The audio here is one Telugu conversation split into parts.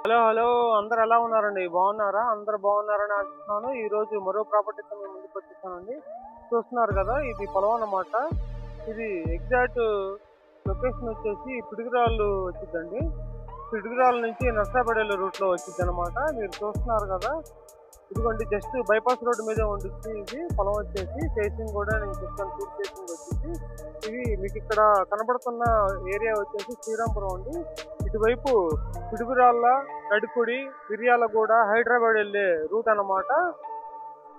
హలో హలో అందరు ఎలా ఉన్నారండి? బాగున్నారా? అందరు బాగున్నారని ఆశిస్తున్నాను. ఈ రోజు మరో ప్రాపర్టీతో మేము ముందుకు వచ్చేసానండి. చూస్తున్నారు కదా, ఇది పొలం అన్నమాట. ఇది ఎగ్జాక్ట్ లొకేషన్ వచ్చేసి పిడుగురాళ్ళు వచ్చిందండి. పిడుగురాళ్ళ నుంచి నర్సాపేట రూట్ లో వచ్చింది అనమాట. మీరు చూస్తున్నారు కదా, ఇదిగోండి జస్ట్ బైపాస్ రోడ్డు మీదే ఉంటుంది. ఇది పొలం వచ్చేసి ఫేసింగ్ కూడా నేను చెప్తాను, టూర్ ఫేసింగ్ వచ్చేసి ఇది మీకు ఇక్కడ కనబడుతున్న ఏరియా వచ్చేసి శ్రీరాంపురం అండి. ఇటువైపు పిడుగురాళ్ళ, నడుకుడి, మిర్యాలగూడ, హైదరాబాద్ వెళ్ళే రూట్ అన్నమాట.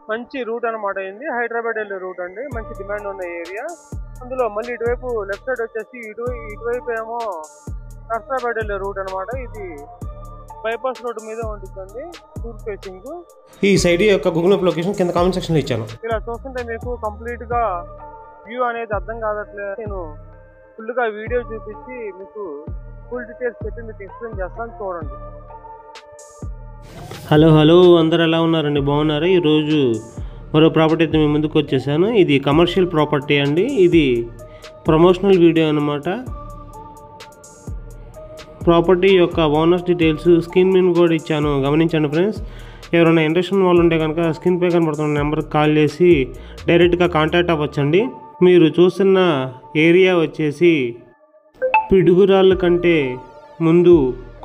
మంచి రూట్ అనమాట. ఇది హైదరాబాద్ వెళ్ళే రూట్ అండి. మంచి డిమాండ్ ఉన్న ఏరియా. అందులో మళ్ళీ ఇటువైపు లెఫ్ట్ సైడ్ వచ్చేసి ఇటువైపు ఏమో నర్సాపేట వెళ్ళే రూట్ అనమాట. ఇది బైపాస్ రోడ్డు మీద ఉంటుందండి, టూర్ ఫేసింగ్. ఈ సైడ్ యొక్క గూగుల్ మ్యాప్ లొకేషన్ కింద కామెంట్ సెక్షన్ లో ఇచ్చాను. ఇలా చూస్తుంటే మీకు కంప్లీట్ గా వ్యూ అనేది అర్థం కాదట్లేదు. నేను ఫుల్ గా వీడియో చూపించి మీకు ఫుల్ డీటెయిల్స్ పెట్టి మీకు ఎక్స్ప్లెయిన్ చేస్తాను, చూడండి. హలో హలో అందరు ఎలా ఉన్నారండి? బాగున్నారా? ఈరోజు మరో ప్రాపర్టీ అయితే మేము ముందుకు వచ్చేసాను. ఇది కమర్షియల్ ప్రాపర్టీ అండి. ఇది ప్రమోషనల్ వీడియో అనమాట. ప్రాపర్టీ యొక్క ఓనర్స్ డీటెయిల్స్ స్క్రీన్ మీద కూడా ఇచ్చాను, గమనించండి ఫ్రెండ్స్. ఎవరైనా ఇంట్రెస్ట్ ఉన్న వాళ్ళు ఉంటే కనుక స్క్రీన్ పై కనబడుతున్న నెంబర్కి కాల్ చేసి డైరెక్ట్గా కాంటాక్ట్ అవ్వచ్చండి. మీరు చూస్తున్న ఏరియా వచ్చేసి పిడుగురాళ్ళ కంటే ముందు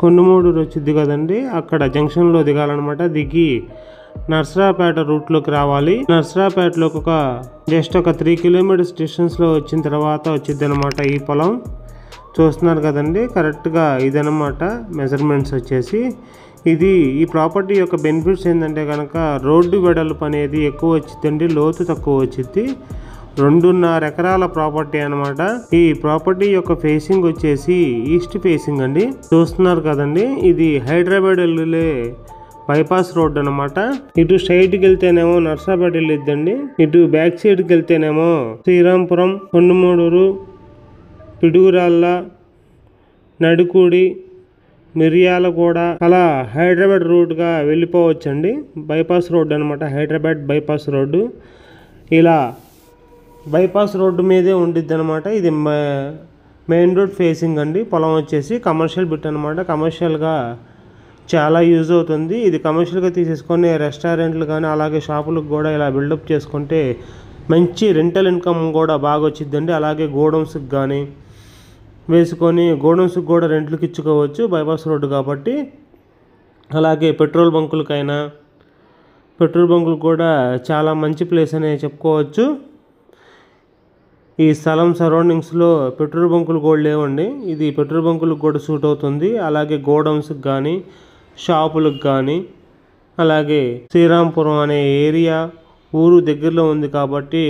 కొండమూడూరు వచ్చింది కదండి, అక్కడ జంక్షన్లో దిగాలన్నమాట. దిగి నర్సరాపేట రూట్లోకి రావాలి. నర్సరాపేటలోకి జస్ట్ ఒక 3 కిలోమీటర్స్ డిస్టెన్స్లో వచ్చిన తర్వాత వచ్చింది అనమాట ఈ పొలం. చూస్తున్నారు కదండి, కరెక్ట్గా ఇదనమాట మెజర్మెంట్స్ వచ్చేసి. ఈ ప్రాపర్టీ యొక్క బెనిఫిట్స్ ఏంటంటే కనుక రోడ్డు వెడల్పు అనేది ఎక్కువ వచ్చిందండి, లోతు తక్కువ వచ్చింది. 2.5 ఎకరాల ప్రాపర్టీ అనమాట. ఈ ప్రాపర్టీ యొక్క ఫేసింగ్ వచ్చేసి ఈస్ట్ ఫేసింగ్ అండి. చూస్తున్నారు కదండి, ఇది హైదరాబాద్ వెళ్ళే బైపాస్ రోడ్ అనమాట. ఇటు స్ట్రైట్కి వెళ్తేనేమో నర్సాపేట వెళ్ళిద్దండి, ఇటు బ్యాక్ సైడ్కి వెళ్తేనేమో శ్రీరాంపురం, కొండమూడూరు, పిడుగురాళ్ళ, నడుకుడి, మిర్యాలగూడ అలా హైదరాబాద్ రూట్గా వెళ్ళిపోవచ్చండి. బైపాస్ రోడ్ అనమాట, హైదరాబాద్ బైపాస్ రోడ్డు. ఇలా బైపాస్ రోడ్డు మీదే ఉండిద్ది అనమాట. ఇది మెయిన్ రోడ్ ఫేసింగ్ అండి. పొలం వచ్చేసి కమర్షియల్ బిట్ అనమాట. కమర్షియల్గా చాలా యూజ్ అవుతుంది. ఇది కమర్షియల్గా తీసేసుకొని రెస్టారెంట్లు కానీ అలాగే షాపులకు కూడా ఇలా బిల్డప్ చేసుకుంటే మంచి రెంటల్ ఇన్కమ్ కూడా బాగా వచ్చిద్దండి. అలాగే గోడౌన్స్కి కానీ వేసుకొని గోడౌన్స్కి కూడా రెంట్లకు ఇచ్చుకోవచ్చు, బైపాస్ రోడ్డు కాబట్టి. అలాగే పెట్రోల్ బంకులు కూడా చాలా మంచి ప్లేస్ అనే చెప్పుకోవచ్చు. ఈ స్థలం సరౌండింగ్స్లో పెట్రోల్ బంకులు కూడా లేవండి. ఇది పెట్రోల్ బంకులకు కూడా సూట్ అవుతుంది. అలాగే గోడౌన్స్కి కానీ షాపులకు కానీ, అలాగే శ్రీరాంపురం అనే ఏరియా ఊరు దగ్గరలో ఉంది కాబట్టి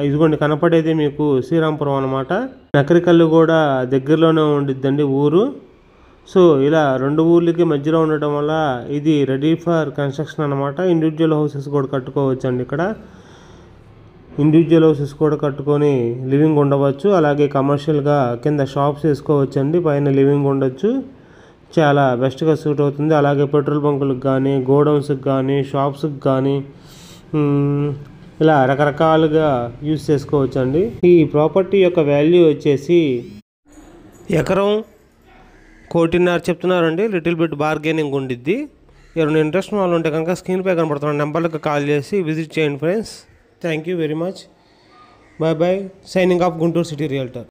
ఇదిగోండి కనపడేది మీకు శ్రీరాంపురం అనమాట. నకరికల్లు కూడా దగ్గరలోనే ఉండిద్దండి ఊరు. సో ఇలా 2 ఊర్లకి మధ్యలో ఉండటం వల్ల ఇది రెడీ ఫర్ కన్స్ట్రక్షన్ అనమాట. ఇండివిజువల్ హౌసెస్ కూడా కట్టుకోవచ్చు అండి. ఇక్కడ ఇండివిజువల్ హౌసెస్ కూడా కట్టుకొని లివింగ్ ఉండవచ్చు. అలాగే కమర్షియల్గా కింద షాప్స్ వేసుకోవచ్చు అండి, పైన లివింగ్ ఉండొచ్చు. చాలా బెస్ట్గా సూట్ అవుతుంది. అలాగే పెట్రోల్ బంకులకు కానీ గోడౌన్స్కి కానీ షాప్స్కి కానీ ఇలా రకరకాలుగా యూజ్ చేసుకోవచ్చు అండి. ఈ ప్రాపర్టీ యొక్క వాల్యూ వచ్చేసి ఎకరం 1.5 చెప్తున్నారండి. లిటిల్ బిట్ బార్గెనింగ్ ఉండిద్ది. ఎవరైనా ఇంట్రెస్ట్ వాళ్ళు ఉంటే కనుక స్క్రీన్ పై కనపడుతున్న నెంబర్లకు కాల్ చేసి విజిట్ చేయండి friends. Thank you very much. Bye bye. Signing off Guntur city realtor.